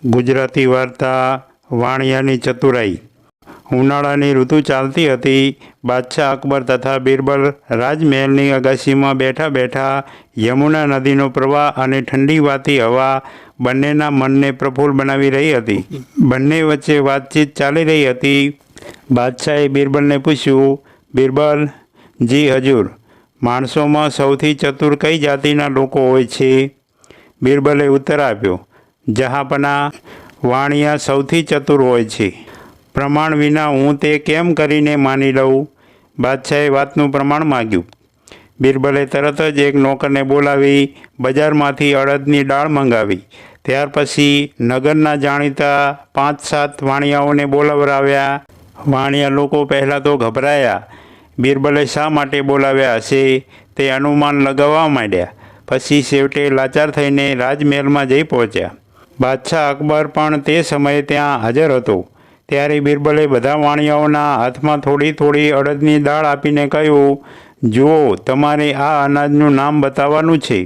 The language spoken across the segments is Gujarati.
ગુજરાતી વાર્તા વાણિયાની ચતુરાઈ। ઉનાળાની ઋતુ ચાલતી હતી। બાદશાહ અકબર તથા બિરબલ રાજમહેલની અગાશીમાં બેઠા બેઠા યમુના નદીનો પ્રવાહ અને ઠંડી વાતી હવા બંનેના મનને પ્રફુલ્લ બનાવી રહી હતી। બંને વચ્ચે વાતચીત ચાલી રહી હતી। બાદશાહે બિરબલને પૂછ્યું, બિરબલ, જી હજૂર, માણસોમાં સૌથી ચતુર કઈ જાતિના લોકો હોય છે? બિરબલે ઉત્તર આપ્યો, જહાંપનાહ, વાણિયા સૌથી ચતુર હોય છે। પ્રમાણ વિના હું તે કેમ કરીને માની લઉં? બાદશાહે વાતનું પ્રમાણ માગ્યું। બિરબલે તરત જ એક નોકરને બોલાવી બજારમાંથી અડદની દાળ મંગાવી। ત્યાર પછી નગરના જાણીતા 5-7 વાણિયાઓને બોલાવરાવ્યા। વાણિયા લોકો પહેલાં તો ગભરાયા। બિરબલે શા માટે બોલાવ્યા હશે તે અનુમાન લગાવવા માંડ્યા। પછી છેવટે લાચાર થઈને રાજમહેલમાં જઈ પહોંચ્યા। બાદશાહ અકબર પણ તે સમયે ત્યાં હાજર હતો। ત્યારે બિરબલે બધા વાણિયાઓના હાથમાં થોડી થોડી અડદની દાળ આપીને કહ્યું, જુઓ, તમારે આ અનાજનું નામ બતાવવાનું છે।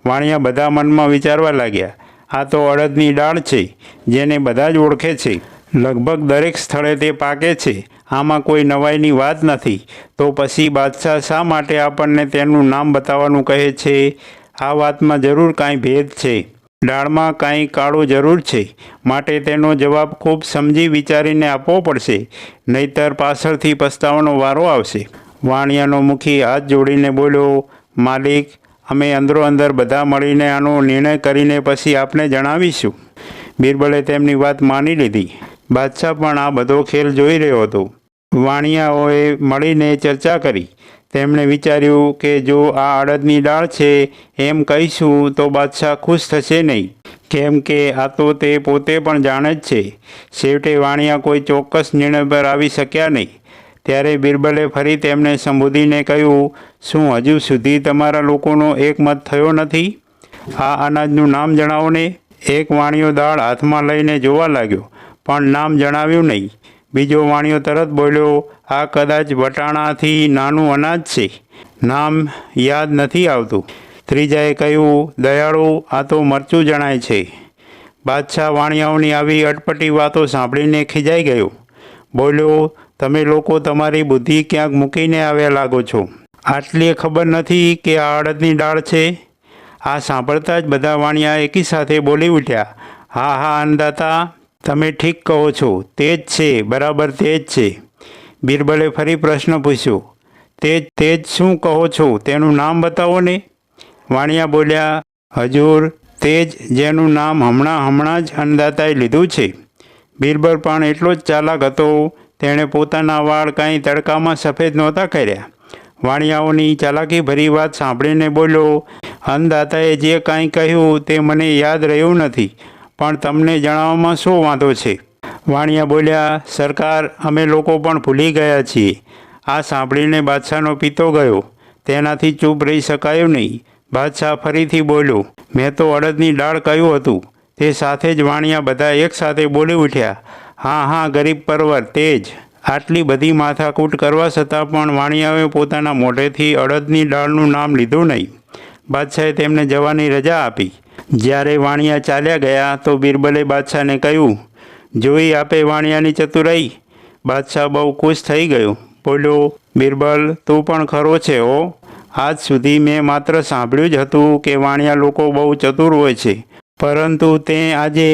વાણિયા બધા મનમાં વિચારવા લાગ્યા, આ તો અડદની દાળ છે, જેને બધા જ ઓળખે છે। લગભગ દરેક સ્થળે તે પાકે છે। આમાં કોઈ નવાઈની વાત નથી। તો પછી બાદશાહ શા માટે આપણને તેનું નામ બતાવવાનું કહે છે? આ વાતમાં જરૂર કાંઈ ભેદ છે। દાળમાં કાંઈ કાળું જરૂર છે, માટે તેનો જવાબ ખૂબ સમજી વિચારીને આપવો પડશે, નહીતર પાછળથી પસ્તાવાનો વારો આવશે। વાણિયાનો મુખી હાથ જોડીને બોલ્યો, માલિક, અમે અંદરો અંદર બધા મળીને આનો નિર્ણય કરીને પછી આપને જણાવીશું। બિરબલે તેમની વાત માની લીધી। બાદશાહ પણ આ બધો ખેલ જોઈ રહ્યો હતો। વાણિયાઓએ મળીને ચર્ચા કરી। તેમણે વિચાર્યું કે જો આ અડદની દાળ છે એમ કહીશું તો બાદશાહ ખુશ થશે નહીં, કેમ કે આ તો તે પોતે પણ જાણે જ છે। છેવટે વાણિયા કોઈ ચોક્કસ નિર્ણય પર આવી શક્યા નહીં। ત્યારે બિરબલે ફરી તેમને સંબોધીને કહ્યું, શું હજુ સુધી તમારા લોકોનો એકમત થયો નથી? આ અનાજનું નામ જણાવો ને। એક વાણિયો દાળ હાથમાં લઈને જોવા લાગ્યો, પણ નામ જણાવ્યું નહીં। બીજો વાણિયો તરત બોલ્યો, આ કદાચ વટાણાથી નાનું અનાજ છે, નામ યાદ નથી આવતું। ત્રીજાએ કહ્યું, દયાળુ, આ તો મરચું જણાય છે। બાદશાહ વાણિયાઓની આવી અટપટી વાતો સાંભળીને ખીજાઈ ગયો। બોલ્યો, તમે લોકો તમારી બુદ્ધિ ક્યાંક મૂકીને આવ્યા લાગો છો। આટલી ખબર નથી કે આ અડદની દાળ છે? આ સાંભળતા જ બધા વાણિયા એકી સાથે બોલી ઉઠ્યા, હા હા અન્નદાતા, તમે ઠીક કહો છો, તે જ છે, બરાબર તે જ છે। બિરબલે ફરી પ્રશ્ન પૂછ્યો, તે જ શું કહો છો, તેનું નામ બતાવો ને। વાણિયા બોલ્યા, હજૂર, તે જ જેનું નામ હમણાં જ અન્નદાતાએ લીધું છે। બિરબલ પણ એટલો જ ચાલાક હતો। તેણે પોતાના વાળ કાંઈ તડકામાં સફેદ નહોતા કર્યા। વાણિયાઓની ચાલાકીભરી વાત સાંભળીને બોલ્યો, અન્નદાતાએ જે કાંઈ કહ્યું તે મને યાદ રહ્યું નથી, પણ તમને જણાવવામાં શો વાંધો છે? વાણિયા બોલ્યા, સરકાર, અમે લોકો પણ ભૂલી ગયા છીએ। આ સાંભળીને બાદશાહનો પિત્તો ગયો। તેનાથી ચૂપ રહી શકાયું નહીં। બાદશાહ ફરીથી બોલ્યો, મેં તો અડદની દાળ કહ્યું હતું। તે સાથે જ વાણિયા બધા એકસાથે બોલી ઉઠ્યા, હા હા ગરીબ પરવર, તે જ। આટલી બધી માથાકૂટ કરવા છતાં પણ વાણિયાઓએ પોતાના મોઢેથી અડદની દાળનું નામ લીધું નહીં। બાદશાહે તેમને જવાની રજા આપી। જ્યારે વાણિયા ચાલ્યા ગયા તો બિરબલે બાદશાહને કહ્યું, જોઈ આપે વાણિયાની ચતુરાઈ? બાદશાહ બહુ ખુશ થઈ ગયો। બોલ્યો, બિરબલ, તું પણ ખરો છે હો। આજ સુધી મેં માત્ર સાંભળ્યું જ હતું કે વાણિયા લોકો બહુ ચતુર હોય છે, પરંતુ તે આજે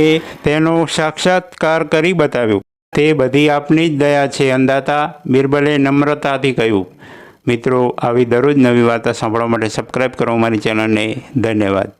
તેનો સાક્ષાત્કાર કરી બતાવ્યો। તે બધી આપની જ દયા છે અન્નદાતા, બિરબલે નમ્રતાથી કહ્યું। મિત્રો, આવી દરરોજ નવી વાર્તા સાંભળવા માટે સબસ્ક્રાઈબ કરો અમારી ચેનલને। ધન્યવાદ।